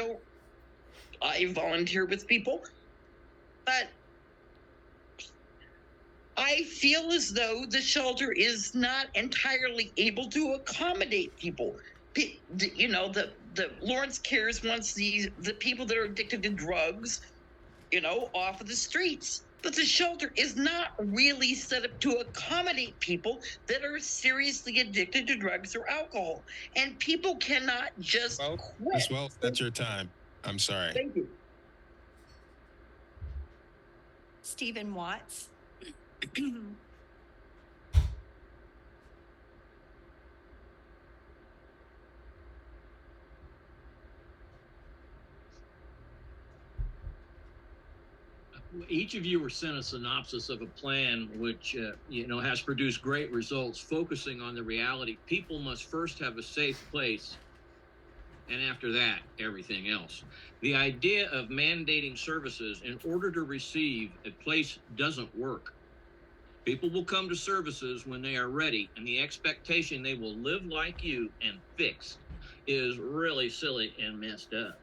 [SPEAKER 18] volunteer with people, but I feel as though the shelter is not entirely able to accommodate people. You know, the Lawrence Cares wants the people that are addicted to drugs, you know, off of the streets. But the shelter is not really set up to accommodate people that are seriously addicted to drugs or alcohol. And people cannot just quit.
[SPEAKER 1] Ms. Wells, that's your time. I'm sorry.
[SPEAKER 18] Thank you.
[SPEAKER 19] Stephen Watts.
[SPEAKER 20] Each of you were sent a synopsis of a plan which, has produced great results, focusing on the reality. People must first have a safe place, and after that, everything else. The idea of mandating services in order to receive a place doesn't work. People will come to services when they are ready, and the expectation they will live like you and fix is really silly and messed up.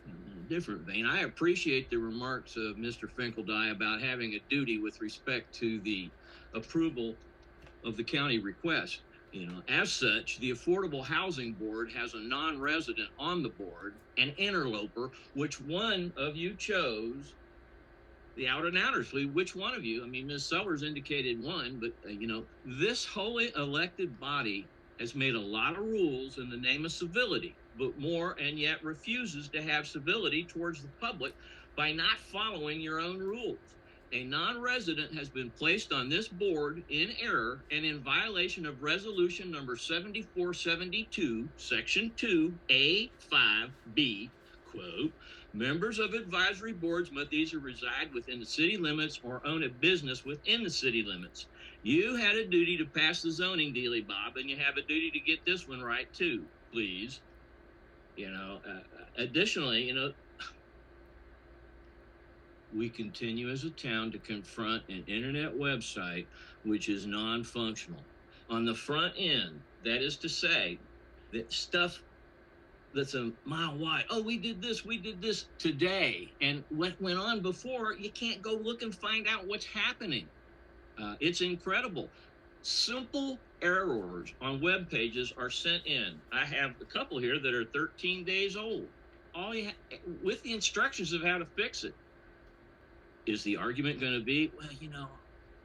[SPEAKER 20] In a different vein, I appreciate the remarks of Mr. Finkeldye about having a duty with respect to the approval of the county request. As such, the Affordable Housing Board has a non-resident on the board, an interloper. Which one of you chose? The out and outers, which one of you? I mean, Ms. Sellers indicated one, but this wholly elected body has made a lot of rules in the name of civility, but more, and yet refuses to have civility towards the public by not following your own rules. A non-resident has been placed on this board in error and in violation of resolution number 7472, section 2A5B, quote, members of advisory boards must either reside within the city limits or own a business within the city limits. You had a duty to pass the zoning dealie, Bob, and you have a duty to get this one right too, please. Additionally, we continue as a town to confront an internet website which is non-functional. On the front end, that is to say, that stuff that's a mile wide. Oh, we did this today. And what went on before, you can't go look and find out what's happening. It's incredible. Simple errors on web pages are sent in. I have a couple here that are 13 days old. With the instructions of how to fix it. Is the argument going to be, well,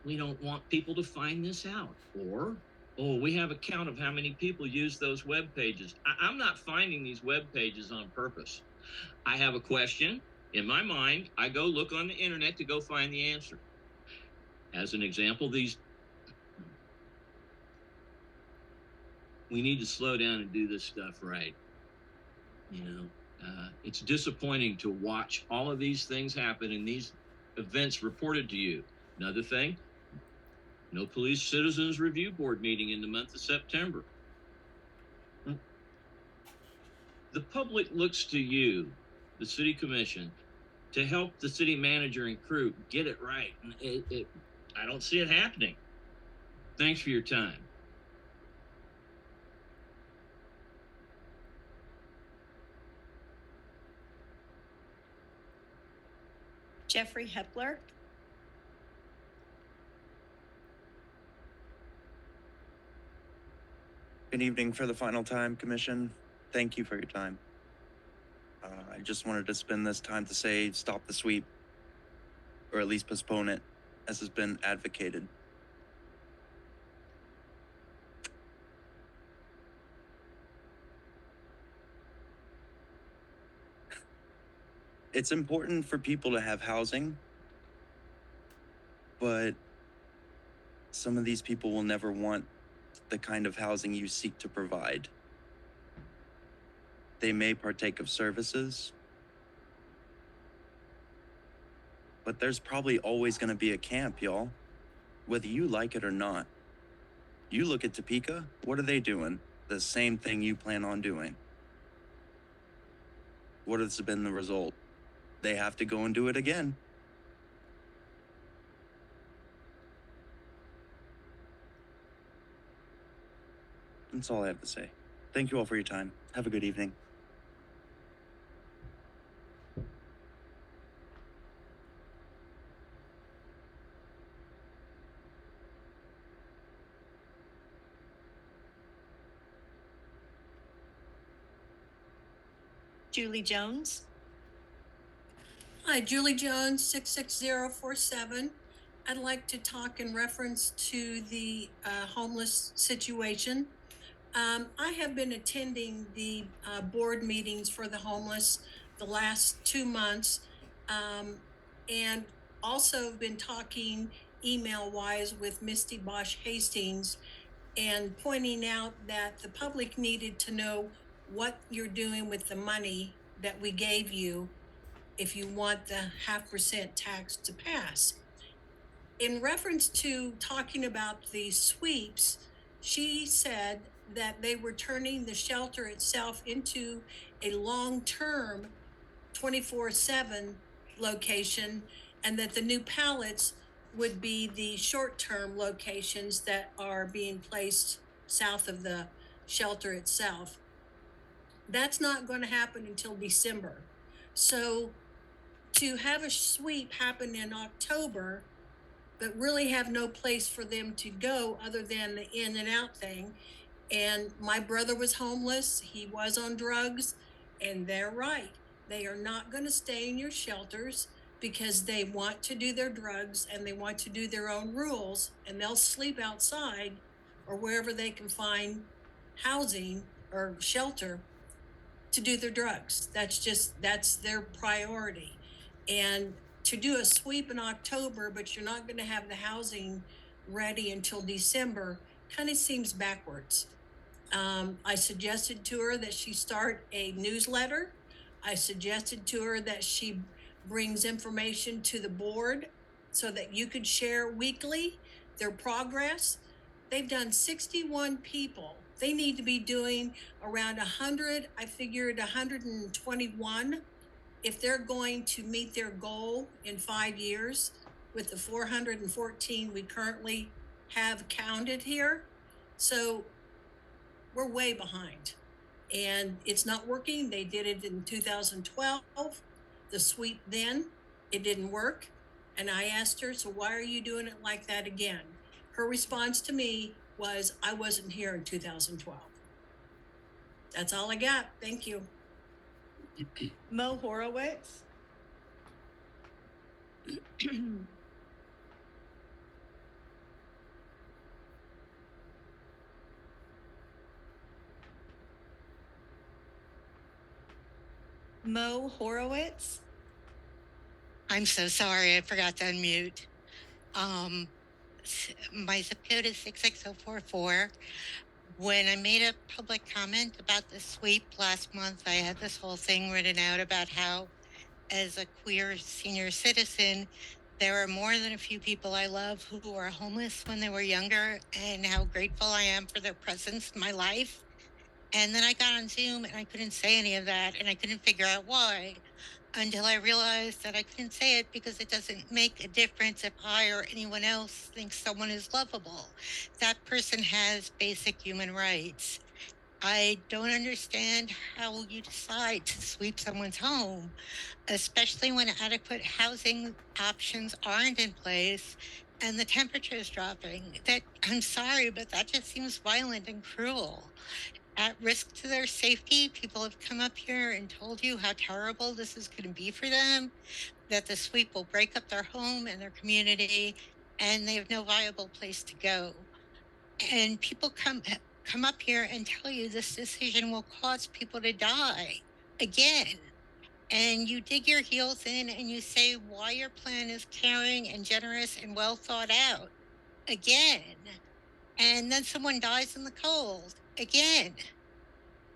[SPEAKER 20] we don't want people to find this out? Or, we have a count of how many people use those web pages. I'm not finding these web pages on purpose. I have a question. In my mind, I go look on the internet to go find the answer. As an example, we need to slow down and do this stuff right. It's disappointing to watch all of these things happen and these events reported to you. Another thing, no police citizens review board meeting in the month of September. The public looks to you, the city commission, to help the city manager and crew get it right. I don't see it happening. Thanks for your time.
[SPEAKER 19] Jeffrey Hepler.
[SPEAKER 21] Good evening for the final time, Commission. Thank you for your time. I just wanted to spend this time to say, stop the sweep. or at least postpone it, as has been advocated. It's important for people to have housing, but some of these people will never want the kind of housing you seek to provide. They may partake of services, but there's probably always going to be a camp, y'all, whether you like it or not. You look at Topeka, what are they doing? The same thing you plan on doing. What has been the result? They have to go and do it again. That's all I have to say. Thank you all for your time. Have a good evening.
[SPEAKER 2] Julie Jones.
[SPEAKER 22] Hi, Julie Jones, 66047. I'd like to talk in reference to the homeless situation. I have been attending the board meetings for the homeless the last 2 months, and also been talking email-wise with Misty Bosch Hastings and pointing out that the public needed to know what you're doing with the money that we gave you if you want the 0.5% tax to pass. In reference to talking about the sweeps, she said that they were turning the shelter itself into a long-term 24/7 location, and that the new pallets would be the short-term locations that are being placed south of the shelter itself. That's not going to happen until December. So to have a sweep happen in October, but really have no place for them to go other than the in and out thing. And my brother was homeless. He was on drugs, and they're right. They are not going to stay in your shelters because they want to do their drugs and they want to do their own rules, and they'll sleep outside or wherever they can find housing or shelter to do their drugs. That's their priority. And to do a sweep in October, but you're not going to have the housing ready until December, kind of seems backwards. I suggested to her that she start a newsletter. I suggested to her that she brings information to the board so that you could share weekly their progress. They've done 61 people. They need to be doing around 100. I figured 121 if they're going to meet their goal in 5 years with the 414 we currently have counted here. So we're way behind, and it's not working. They did it in 2012, the sweep then, it didn't work. And I asked her, so why are you doing it like that again? Her response to me was, I wasn't here in 2012. That's all I got. Thank you.
[SPEAKER 2] Mo Horowitz. Mo Horowitz.
[SPEAKER 23] I'm so sorry, I forgot to unmute. My zip code is 66044. When I made a public comment about the sweep last month, I had this whole thing written out about how, as a queer senior citizen, there are more than a few people I love who were homeless when they were younger, and how grateful I am for their presence in my life. And then I got on Zoom and I couldn't say any of that, and I couldn't figure out why, until I realized that I couldn't say it because it doesn't make a difference if I or anyone else thinks someone is lovable. That person has basic human rights. I don't understand how you decide to sweep someone's home, especially when adequate housing options aren't in place and the temperature is dropping. That, I'm sorry, but that just seems violent and cruel. at risk to their safety. People have come up here and told you how terrible this is going to be for them, that the sweep will break up their home and their community, and they have no viable place to go. And people come up here and tell you this decision will cause people to die again. And you dig your heels in and you say why your plan is caring and generous and well thought out again. And then someone dies in the cold again.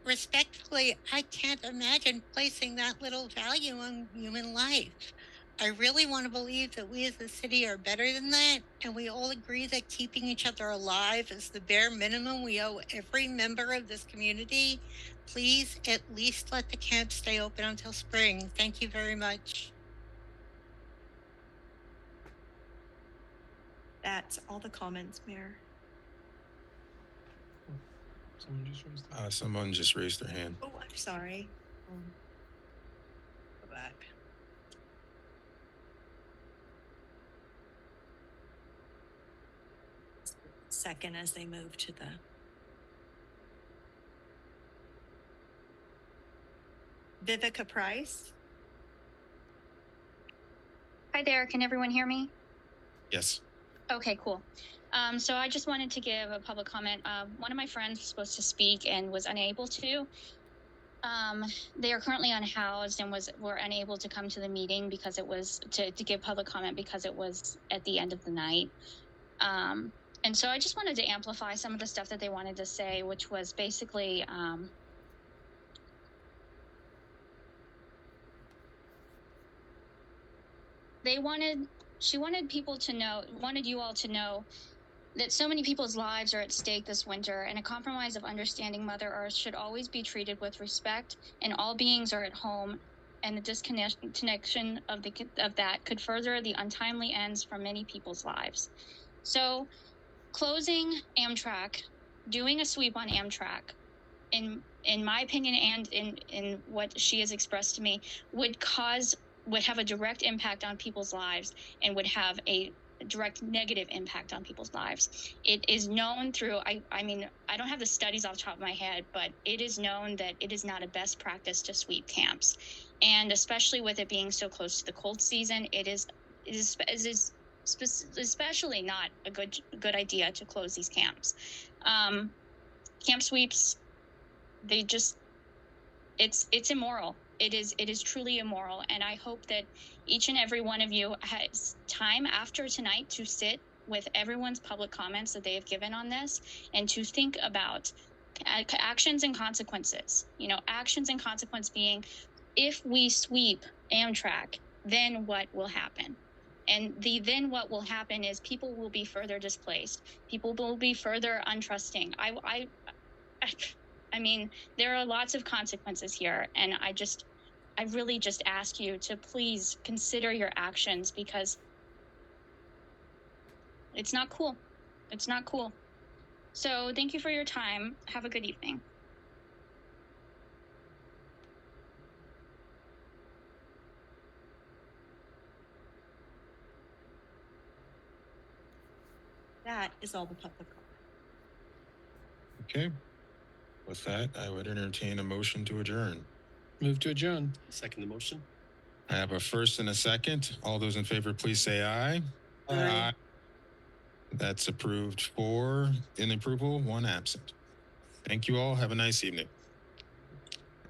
[SPEAKER 23] Respectfully, I can't imagine placing that little value on human life. I really want to believe that we as a city are better than that, and we all agree that keeping each other alive is the bare minimum we owe every member of this community. Please at least let the camp stay open until spring. Thank you very much.
[SPEAKER 2] That's all the comments, Mayor.
[SPEAKER 1] Someone just raised their hand.
[SPEAKER 2] Oh, I'm sorry. Go back. Second as they move to the Vivica Price.
[SPEAKER 12] Hi there. Can everyone hear me?
[SPEAKER 1] Yes.
[SPEAKER 12] Okay, cool. So I just wanted to give a public comment. One of my friends was supposed to speak and was unable to. They are currently unhoused and were unable to come to the meeting because it was to give public comment because it was at the end of the night. And so I just wanted to amplify some of the stuff that they wanted to say, which was basically she wanted people to know, wanted you all to know that so many people's lives are at stake this winter, and a compromise of understanding Mother Earth should always be treated with respect, and all beings are at home, and the disconnection of that could further the untimely ends for many people's lives. So closing Amtrak, doing a sweep on Amtrak, in my opinion and in what she has expressed to me, would have a direct impact on people's lives and would have a direct negative impact on people's lives. It is known through, I mean, I don't have the studies off the top of my head, but it is known that it is not a best practice to sweep camps. And especially with it being so close to the cold season, it is especially not a good idea to close these camps. Camp sweeps, it's immoral. It is truly immoral, and I hope that each and every one of you has time after tonight to sit with everyone's public comments that they have given on this and to think about actions and consequences. You know, actions and consequence being, if we sweep Amtrak, then what will happen? And then what will happen is people will be further displaced. People will be further untrusting. I mean, there are lots of consequences here, and I really just ask you to please consider your actions, because it's not cool. It's not cool. So thank you for your time. Have a good evening.
[SPEAKER 2] That is all the public comment.
[SPEAKER 1] Okay. With that, I would entertain a motion to adjourn.
[SPEAKER 15] Move to adjourn.
[SPEAKER 3] Second the motion.
[SPEAKER 1] I have a first and a second. All those in favor, please say aye.
[SPEAKER 15] Aye.
[SPEAKER 1] That's approved 4 in approval, 1 absent. Thank you all. Have a nice evening.